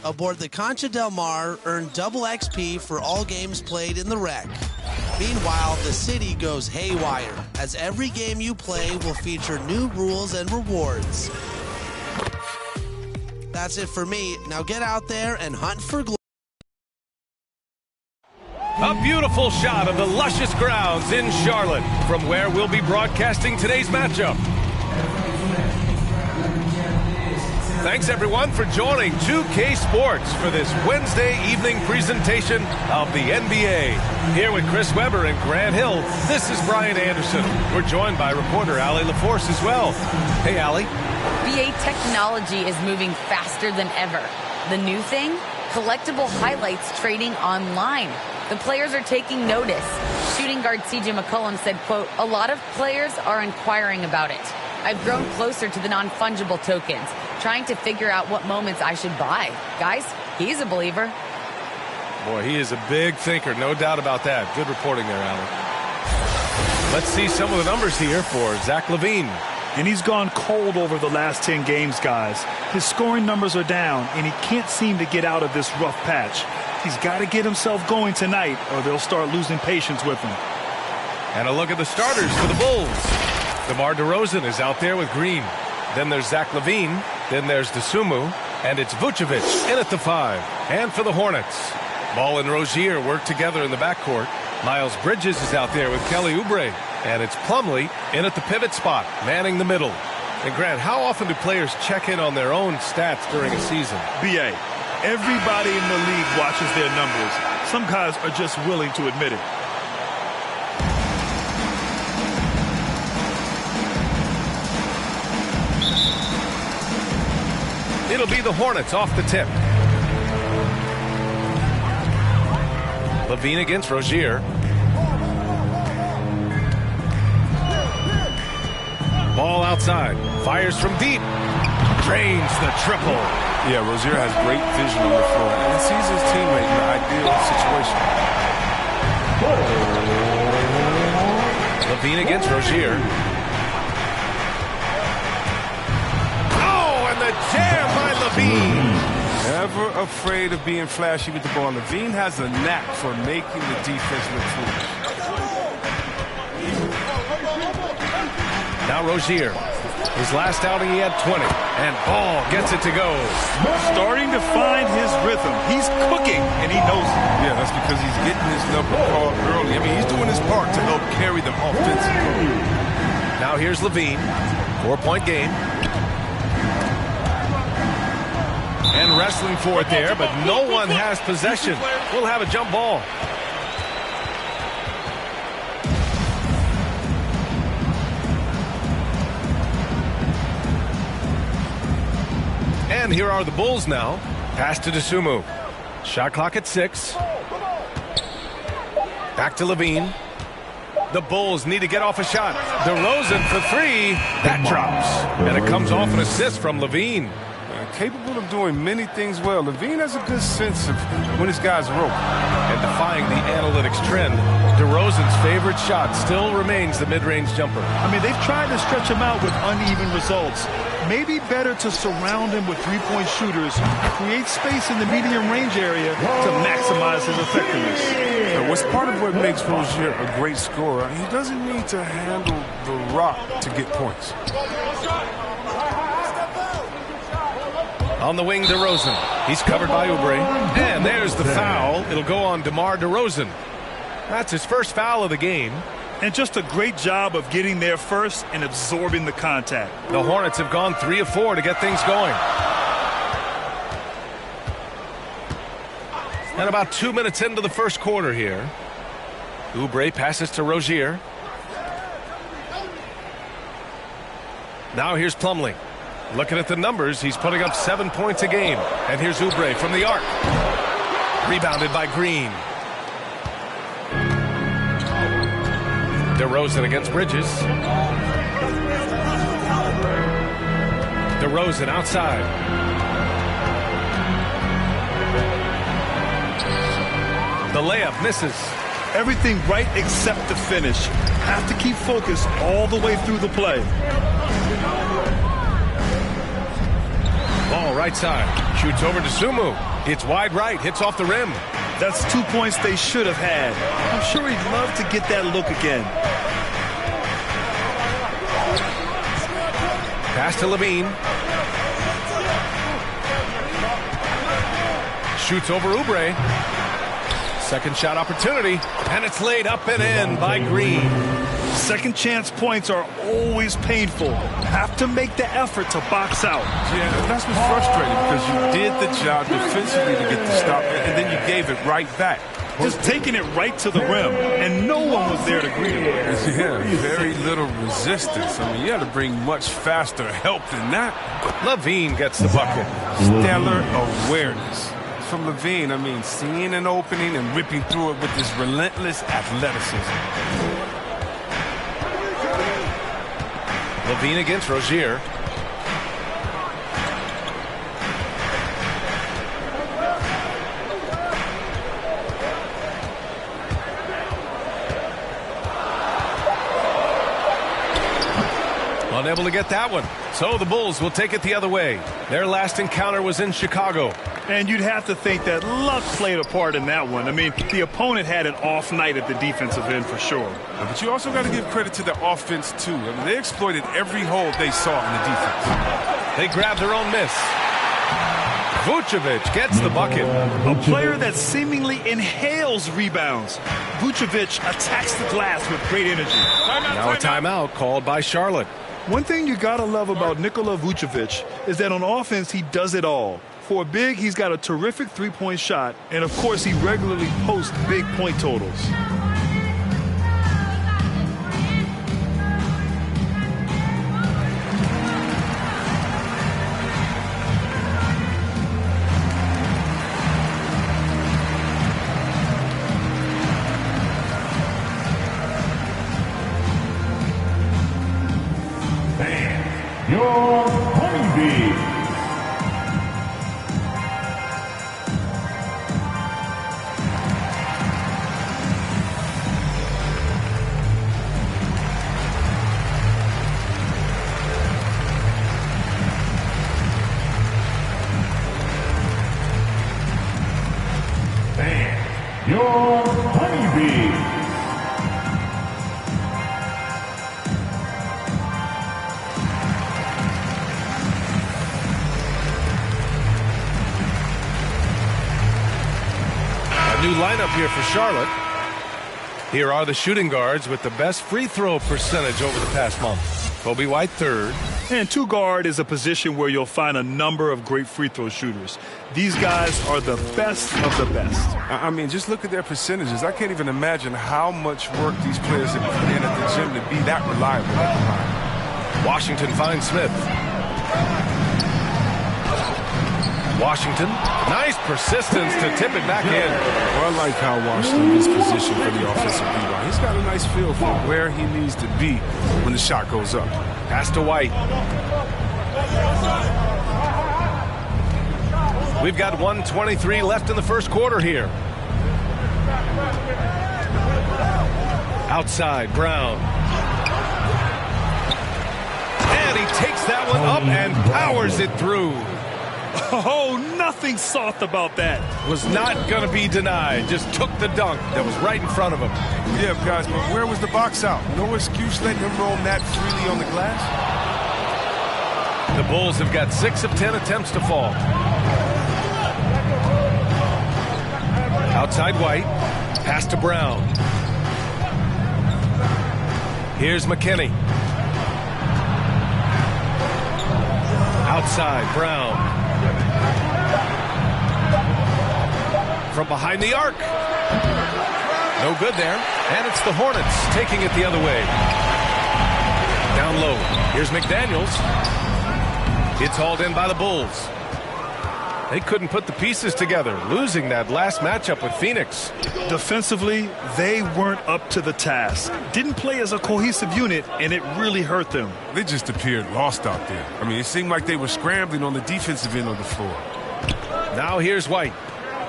aboard the Concha del Mar earn double XP for all games played in the wreck. Meanwhile, the city goes haywire, as every game you play will feature new rules and rewards. That's it for me. Now get out there and hunt for glory. A beautiful shot of the luscious grounds in Charlotte, from where we'll be broadcasting today's matchup. Thanks, everyone, for joining 2K Sports for this Wednesday evening presentation of the NBA. Here with Chris Webber and Grant Hill, this is Brian Anderson. We're joined by reporter Allie LaForce as well. Hey, Allie. BA technology is moving faster than ever. The new thing? Collectible highlights trading online. The players are taking notice. Shooting guard CJ McCollum said, quote, "A lot of players are inquiring about it. I've grown closer to the non-fungible tokens, trying to figure out what moments I should buy." Guys, he's a believer. Boy, he is a big thinker, no doubt about that. Good reporting there, Allie. Let's see some of the numbers here for Zach LaVine. And he's gone cold over the last 10 games, guys. His scoring numbers are down, and he can't seem to get out of this rough patch. He's got to get himself going tonight, or they'll start losing patience with him. And a look at the starters for the Bulls. DeMar DeRozan is out there with Green. Then there's Zach LaVine. Then there's DeSumo. And it's Vucevic in at the 5. And for the Hornets, Ball and Rozier work together in the backcourt. Miles Bridges is out there with Kelly Oubre. And it's Plumlee in at the pivot spot, manning the middle. And Grant, how often do players check in on their own stats during a season? BA, everybody in the league watches their numbers. Some guys are just willing to admit it. It'll be the Hornets off the tip. LaVine against Rozier. Ball outside. Fires from deep. Drains the triple. Yeah, Rozier has great vision on the floor and sees his teammate in the ideal situation. LaVine against Rozier. Oh, and the jam by LaVine. Never afraid of being flashy with the ball. LaVine has a knack for making the defense look foolish. Now Rozier. His last outing he had 20. And Ball gets it to go. Starting to find his rhythm. He's cooking, and he knows it. Yeah, that's because he's getting his number called early. I mean, he's doing his part to help carry them offensively. Now here's LaVine. 4-point game. And wrestling for it there, but no one has possession. We'll have a jump ball. And here are the Bulls now. Pass to DeSumo. Shot clock at 6. Back to LaVine. The Bulls need to get off a shot. DeRozan for 3. That drops. And it comes off an assist from LaVine. Capable of doing many things well. LaVine has a good sense of when his guys roll. And defying the analytics trend, DeRozan's favorite shot still remains the mid-range jumper. I mean, they've tried to stretch him out with uneven results. Maybe better to surround him with three-point shooters, create space in the medium range area to maximize his effectiveness. And what's part of what makes Rozier a great scorer, he doesn't need to handle the rock to get points. On the wing, DeRozan. He's covered by Oubre. And there's the foul. It'll go on DeMar DeRozan. That's his first foul of the game. And just a great job of getting there first and absorbing the contact. The Hornets have gone 3 of 4 to get things going. And about 2 minutes into the first quarter here. Oubre passes to Rozier. Now here's Plumlee. Looking at the numbers, he's putting up 7 points a game. And here's Oubre from the arc. Rebounded by Green. DeRozan against Bridges. DeRozan outside. The layup misses. Everything right except the finish. Have to keep focused all the way through the play. Ball ball right side. Shoots over to Sumu. It's wide right. Hits off the rim. That's 2 points they should have had. I'm sure he'd love to get that look again. Pass to Levine. Shoots over Oubre. Second shot opportunity, and it's laid up and in by Green. Second chance points are always painful. Have to make the effort to box out. Yeah, that's what's frustrating because you did the job defensively to get the stop, and then you gave it right back. Just taking it right to the rim, and no one was there to greet him. Yeah, very little resistance. I mean, you had to bring much faster help than that. Levine gets the bucket. Stellar awareness from Levine. I mean, seeing an opening and ripping through it with this relentless athleticism. Levine against Rozier. Unable to get that one. So the Bulls will take it the other way. Their last encounter was in Chicago. And you'd have to think that luck played a part in that one. I mean, the opponent had an off night at the defensive end for sure. But you also got to give credit to the offense, too. I mean, they exploited every hole they saw in the defense. They grabbed their own miss. Vucevic gets the bucket. A player that seemingly inhales rebounds. Vucevic attacks the glass with great energy. Now a timeout called by Charlotte. One thing you got to love about Nikola Vucevic is that on offense, he does it all. For a big, he's got a terrific three-point shot, and of course, he regularly posts big point totals. Your honeybee. And your honeybee. New lineup here for Charlotte. Here are the shooting guards with the best free throw percentage over the past month. Kobe White third. And two guard is a position where you'll find a number of great free throw shooters. These guys are the best of the best. I mean, just look at their percentages. I can't even imagine how much work these players have put in at the gym to be that reliable. Washington finds Smith. Washington, nice persistence to tip it back in. Well, I like how Washington is positioned for the offensive rebound. He's got a nice feel for where he needs to be when the shot goes up. Pass to White. We've got 1:23 left in the first quarter here. Outside, Brown. And he takes that one up and powers it through. Oh, nothing soft about that. Was not going to be denied. Just took the dunk that was right in front of him. Yeah, guys, but where was the box out? No excuse letting him roam that freely on the glass. The Bulls have got 6 of 10 attempts to fall. Outside White. Pass to Brown. Here's McKinney. Outside Brown. From behind the arc. No good there. And it's the Hornets taking it the other way. Down low. Here's McDaniels. It's hauled in by the Bulls. They couldn't put the pieces together, losing that last matchup with Phoenix. Defensively, they weren't up to the task. Didn't play as a cohesive unit, and it really hurt them. They just appeared lost out there. I mean, it seemed like they were scrambling on the defensive end of the floor. Now here's White.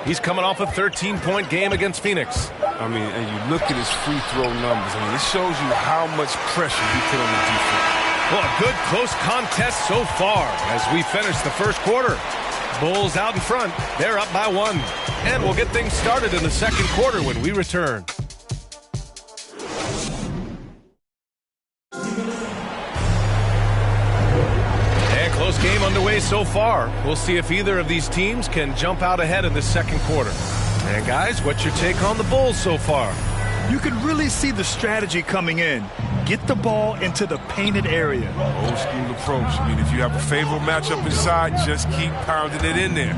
He's coming off a 13-point game against Phoenix. I mean, and you look at his free throw numbers. I mean, it shows you how much pressure he put on the defense. Well, a good close contest so far as we finish the first quarter. Bulls out in front. They're up by 1. And we'll get things started in the second quarter when we return. And close game underway so far. We'll see if either of these teams can jump out ahead in the second quarter. And guys, what's your take on the Bulls so far? You can really see the strategy coming in. Get the ball into the painted area. Old school approach. I mean, if you have a favorable matchup inside, just keep pounding it in there.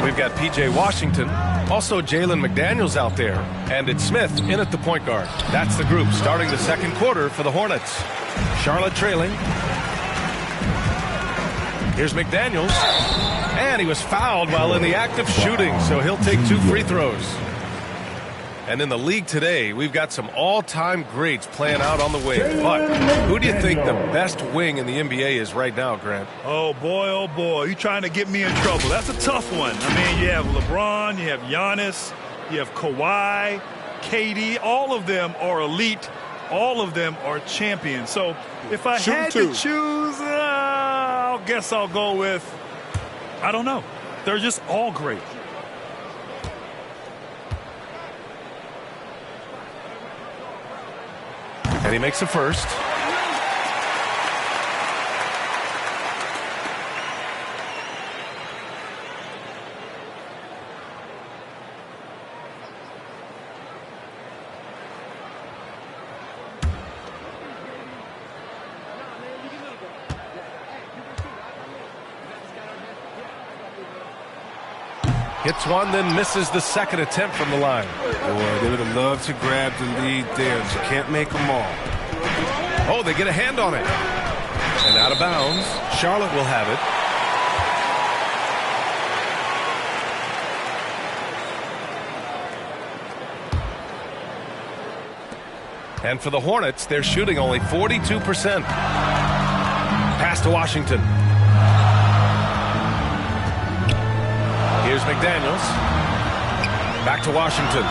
We've got P.J. Washington, also Jalen McDaniels out there, and it's Smith in at the point guard. That's the group starting the second quarter for the Hornets. Charlotte trailing. Here's McDaniels, and he was fouled while in the act of shooting, so he'll take 2 free throws. And in the league today, we've got some all-time greats playing out on the wing. But who do you think the best wing in the NBA is right now, Grant? Oh, boy, you're trying to get me in trouble. That's a tough one. I mean, you have LeBron, you have Giannis, you have Kawhi, KD. All of them are elite. All of them are champions. So if I had to choose, I guess I'll go with, I don't know. They're just all great. And he makes a first. Hits one, then misses the second attempt from the line. Boy, they would have loved to grab the lead there, but you can't make them all. Oh, they get a hand on it. And out of bounds. Charlotte will have it. And for the Hornets, they're shooting only 42%. Pass to Washington. Here's McDaniels. Back to Washington.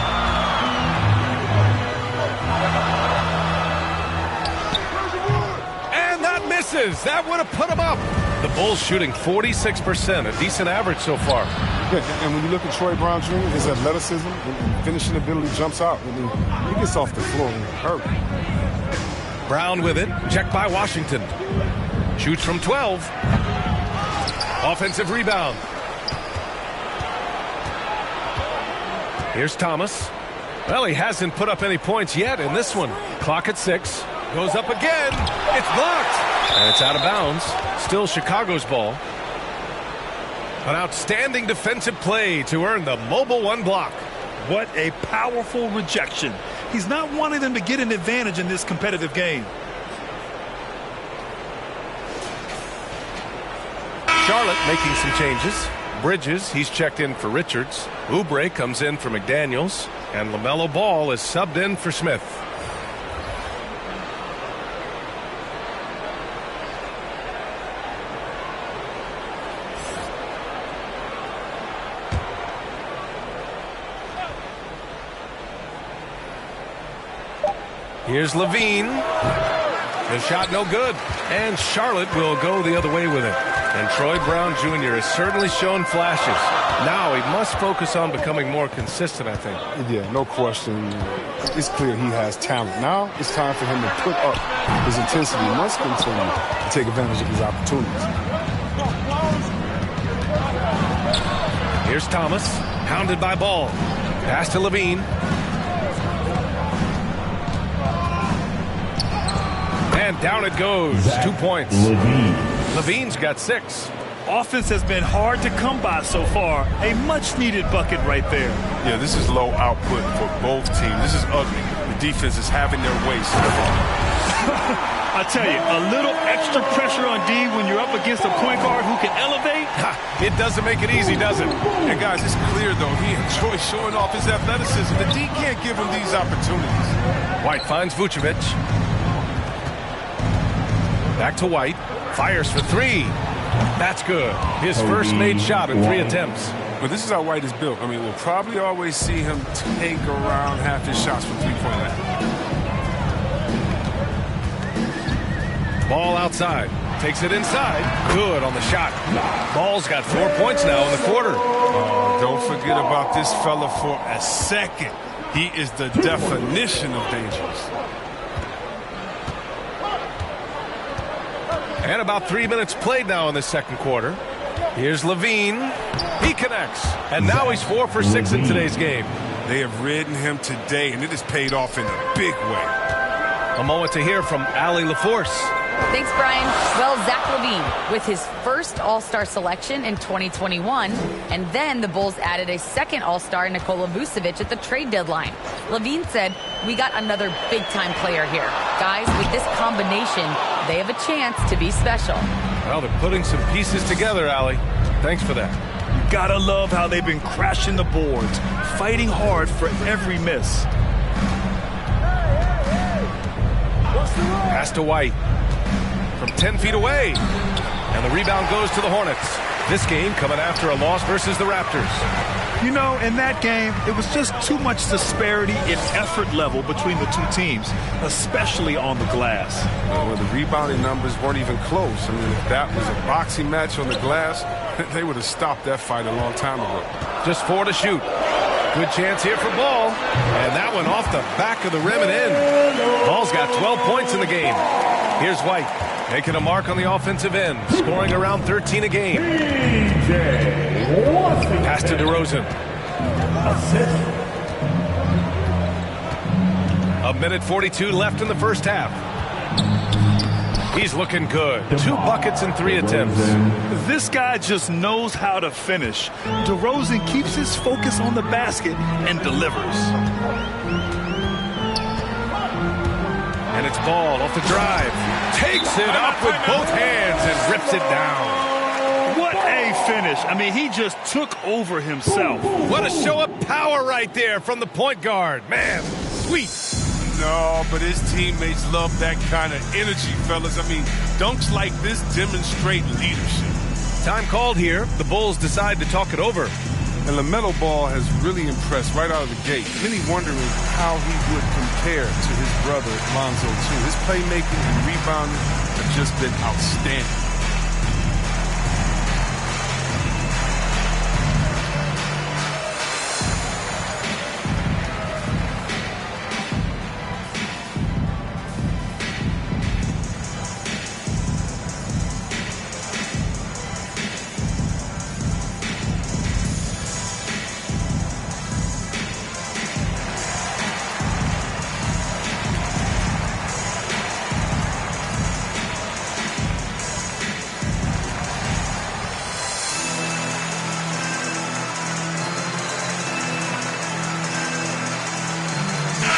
And that misses. That would have put him up. The Bulls shooting 46%, a decent average so far. Yeah, and when you look at Troy Brown Jr., his athleticism and finishing ability jumps out. When he gets off the floor and hurt. Brown with it. Checked by Washington. Shoots from 12. Offensive rebound. Here's Thomas. Well, he hasn't put up any points yet in this one. Clock at 6. Goes up again. It's blocked. And it's out of bounds. Still Chicago's ball. An outstanding defensive play to earn the mobile 1 block. What a powerful rejection. He's not wanting them to get an advantage in this competitive game. Charlotte making some changes. Bridges, he's checked in for Richards. Oubre comes in for McDaniels. And LaMelo Ball is subbed in for Smith. Here's Levine. The shot no good. And Charlotte will go the other way with it. And Troy Brown Jr. has certainly shown flashes. Now he must focus on becoming more consistent, I think. Yeah, no question. It's clear he has talent. Now it's time for him to put up his intensity. He must continue to take advantage of his opportunities. Here's Thomas, hounded by Ball. Pass to Levine. And down it goes. 2 points. Levine's got 6. Offense has been hard to come by so far. A much-needed bucket right there. Yeah, this is low output for both teams. This is ugly. The defense is having their way so far. I tell you, a little extra pressure on D when you're up against a point guard who can elevate. It doesn't make it easy, does it? And guys, it's clear, though, he enjoys showing off his athleticism. The D can't give him these opportunities. White finds Vucevic. Back to White. Fires for 3. That's good. His first made shot in 3 attempts. But this is how White is built. I mean, we'll probably always see him take around half his shots from 3-point line. Ball outside. Takes it inside. Good on the shot. Ball's got 4 points now in the quarter. Oh, don't forget about this fella for a second. He is the definition of dangerous. And about 3 minutes played now in the second quarter. Here's Levine. He connects. And now he's 4 for 6 in today's game. They have ridden him today, and it has paid off in a big way. A moment to hear from Allie LaForce. Thanks, Brian. Well, Zach LaVine with his first All-Star selection in 2021, and then the Bulls added a second All-Star, Nikola Vucevic, at the trade deadline. LaVine said, "We got another big-time player here. Guys, with this combination, they have a chance to be special." Well, they're putting some pieces together, Allie. Thanks for that. You gotta love how they've been crashing the boards, fighting hard for every miss. Pass to White. From 10 feet away. And the rebound goes to the Hornets. This game coming after a loss versus the Raptors. You know, in that game, it was just too much disparity in effort level between the two teams, especially on the glass. Well, the rebounding numbers weren't even close. I mean, if that was a boxing match on the glass, they would have stopped that fight a long time ago. Just 4 to shoot. Good chance here for Ball. And that one off the back of the rim and in. Ball's got 12 points in the game. Here's White, making a mark on the offensive end, scoring around 13 a game. Pass to DeRozan. A minute 42 left in the first half. He's looking good. 2 buckets in 3 attempts. This guy just knows how to finish. DeRozan keeps his focus on the basket and delivers. And it's Ball off the drive. Takes it up with both hands and rips it down. What a finish. I mean, he just took over himself. What a show of power right there from the point guard. Man, sweet. No, but his teammates love that kind of energy, fellas. I mean, dunks like this demonstrate leadership. Time called here. The Bulls decide to talk it over. And LaMelo Ball has really impressed right out of the gate. Many wondering how he would compare to his brother, Lonzo, too. His playmaking and rebounding have just been outstanding.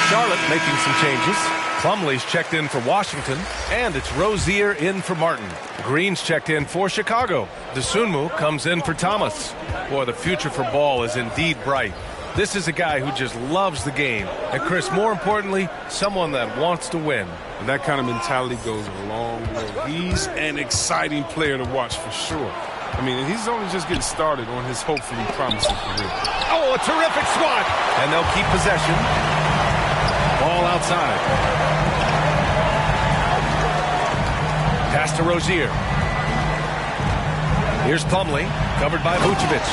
Charlotte making some changes. Plumlee's checked in for Washington, and it's Rozier in for Martin. Green's checked in for Chicago. DeSunmu comes in for Thomas. Boy, the future for Ball is indeed bright. This is a guy who just loves the game. And Chris, more importantly, someone that wants to win. And that kind of mentality goes a long way. He's an exciting player to watch for sure. I mean, he's only just getting started on his hopefully promising career. Oh, a terrific swat! And they'll keep possession. Ball outside. Pass to Rozier. Here's Plumlee, covered by Vucevic.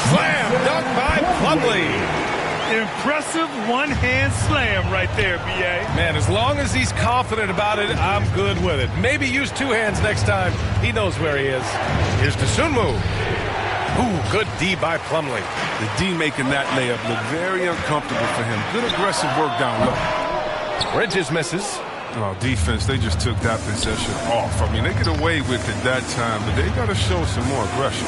Slam dunk by Plumlee. Impressive one-hand slam right there, B.A. Man, as long as he's confident about it, I'm good with it. Maybe use 2 hands next time. He knows where he is. Here's DeSunmu. Ooh, good D by Plumlee. The D making that layup look very uncomfortable for him. Good aggressive work down low. Bridges misses. Oh, defense, they just took that possession off. I mean, they get away with it that time, but they got to show some more aggression.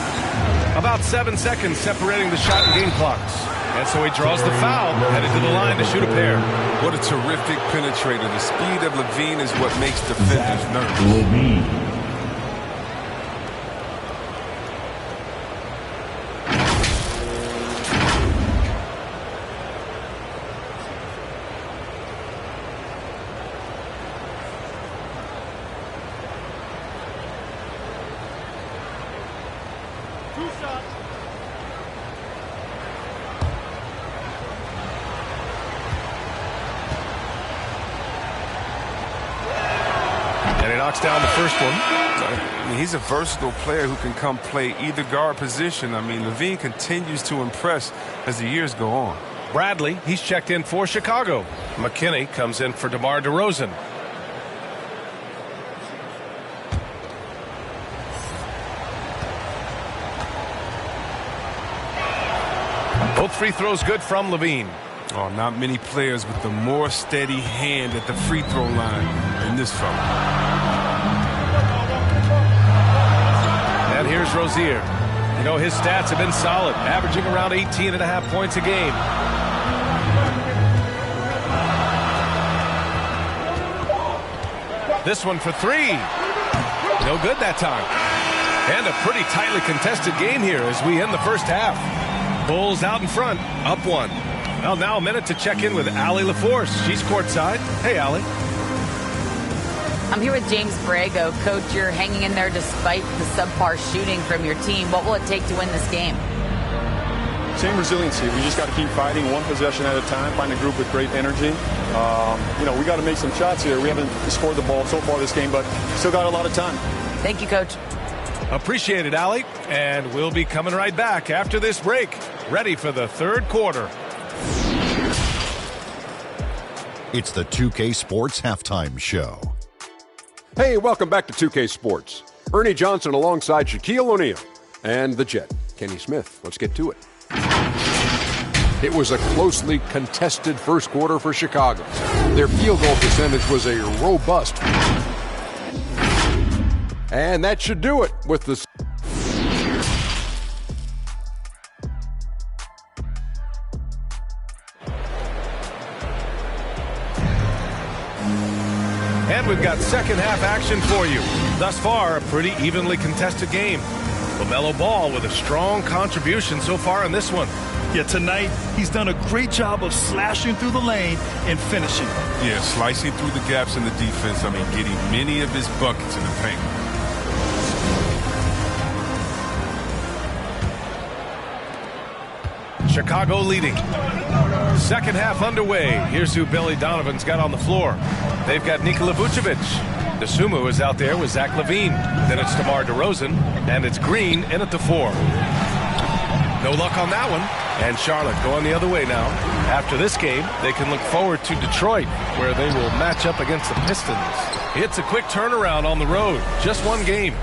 About 7 seconds separating the shot and game clocks. And so he draws the foul, headed to the line to shoot a pair. What a terrific penetrator. The speed of Levine is what makes defenders nervous. And he knocks down the first one. I mean, he's a versatile player who can come play either guard position. I mean, Levine continues to impress as the years go on. Bradley, he's checked in for Chicago. McKinney comes in for DeMar DeRozan. Both free throws good from Levine. Oh, not many players with the more steady hand at the free throw line than this fella. And here's Rozier. You know, his stats have been solid, averaging around 18.5 points a game. This one for three. No good that time. And a pretty tightly contested game here as we end the first half. Bulls out in front, up one. Well, now a minute to check in with Allie LaForce. She's courtside. Hey, Allie. I'm here with James Borrego. Coach, you're hanging in there despite the subpar shooting from your team. What will it take to win this game? Same resiliency. We just got to keep fighting one possession at a time, find a group with great energy. We got to make some shots here. We haven't scored the ball so far this game, but still got a lot of time. Thank you, Coach. Appreciate it, Allie. And we'll be coming right back after this break. Ready for the third quarter. It's the 2K Sports Halftime Show. Hey, welcome back to 2K Sports. Ernie Johnson alongside Shaquille O'Neal and the Jet, Kenny Smith. Let's get to it. It was a closely contested first quarter for Chicago. Their field goal percentage was a robust. And that should do it with the... And we've got second half action for you. Thus far, a pretty evenly contested game. LaMelo Ball with a strong contribution so far in this one. Yeah, tonight he's done a great job of slashing through the lane and finishing. Yeah, slicing through the gaps in the defense. I mean, getting many of his buckets in the paint. Chicago leading. Second half underway. Here's who Billy Donovan's got on the floor. They've got Nikola Vucevic. Dosunmu is out there with Zach LaVine. Then it's DeMar DeRozan, and it's Green in at the 4. No luck on that one. And Charlotte going the other way now. After this game, they can look forward to Detroit, where they will match up against the Pistons. It's a quick turnaround on the road. Just one game.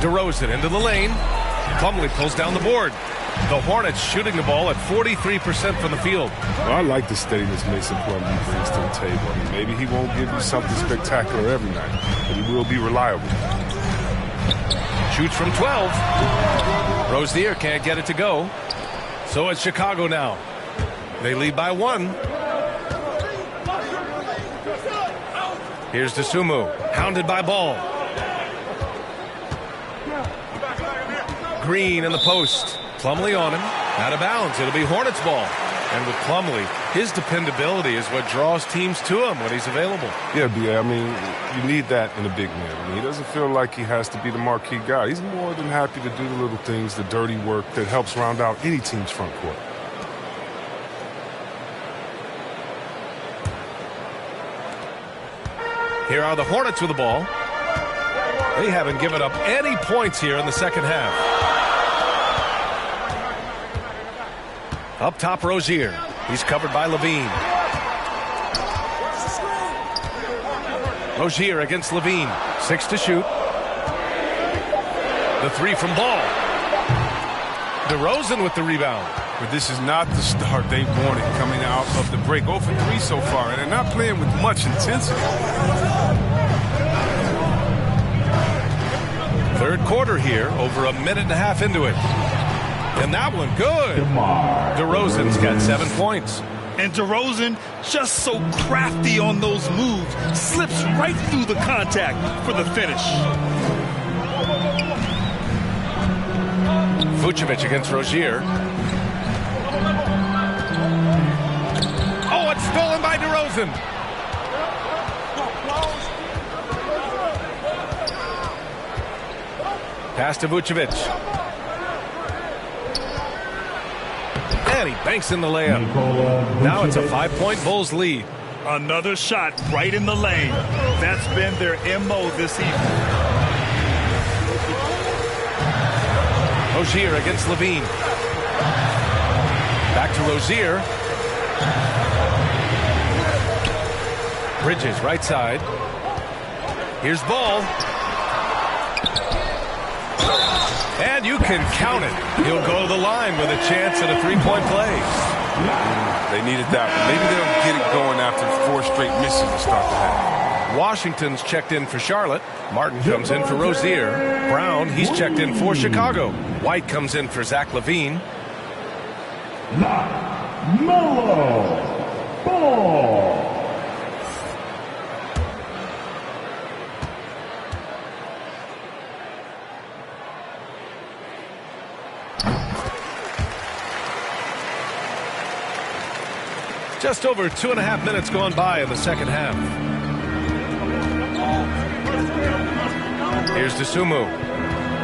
DeRozan into the lane. Plumlee pulls down the board. The Hornets shooting the ball at 43% from the field. Well, I like the steadiness Mason Plumlee brings to the table. I mean, maybe he won't give you something spectacular every night, but he will be reliable. Shoots from 12. Rozier can't get it to go. So it's Chicago now. They lead by 1. Here's Dosunmu, hounded by Ball. Green in the post. Plumlee on him. Out of bounds. It'll be Hornets ball. And with Plumlee, his dependability is what draws teams to him when he's available. Yeah, B.A., I mean, you need that in a big man. I mean, he doesn't feel like he has to be the marquee guy. He's more than happy to do the little things, the dirty work that helps round out any team's front court. Here are the Hornets with the ball. They haven't given up any points here in the second half. Up top, Rozier. He's covered by LaVine. Rozier against LaVine. 6 to shoot. The 3 from Ball. DeRozan with the rebound. But this is not the start they wanted coming out of the break. 0 for 3 so far, and they're not playing with much intensity. Third quarter here, over a minute and a half into it. And that one, good. DeRozan's got 7 points. And DeRozan, just so crafty on those moves, slips right through the contact for the finish. Vucevic against Rozier. Oh, it's stolen by DeRozan. Pass to Vucevic. And he banks in the layup. Now it's a 5-point Bulls lead. Another shot right in the lane. That's been their MO this evening. Rozier against Levine. Back to Rozier. Bridges right side. Here's Ball. And you can count it. He'll go to the line with a chance at a three-point play. They needed that one. Maybe they'll get it going after 4 straight misses to start the half. Washington's checked in for Charlotte. Martin comes in for Rozier. Brown, he's checked in for Chicago. White comes in for Zach LaVine. Melo Ball. Just over 2.5 minutes gone by in the second half. Here's DeSumo.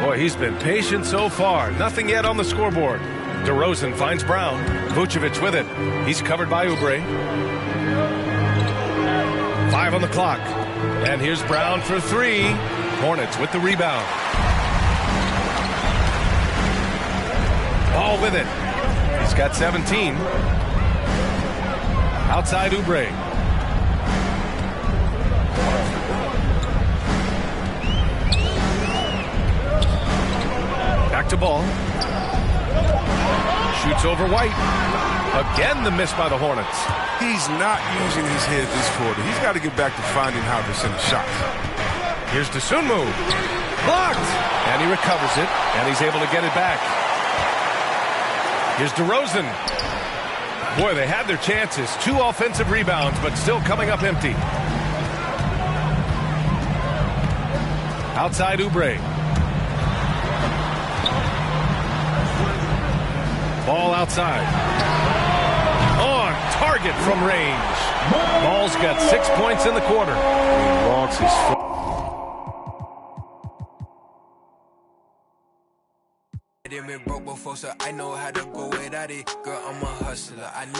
Boy, he's been patient so far. Nothing yet on the scoreboard. DeRozan finds Brown. Vucevic with it. He's covered by Oubre. 5 on the clock. And here's Brown for 3. Hornets with the rebound. Ball with it. He's got 17. Outside Oubre. Back to Ball. Shoots over White. Again the miss by the Hornets. He's not using his head this quarter. He's got to get back to finding how to send a shot. Here's DeSumo. Blocked! And he recovers it, and he's able to get it back. Here's DeRozan. Boy, they had their chances. 2 offensive rebounds, but still coming up empty. Outside Oubre. Ball outside. On target from range. Ball's got 6 points in the quarter. He walks his foot. Been broke before, so I know how to go without it. Girl, I'm a hustler. I know.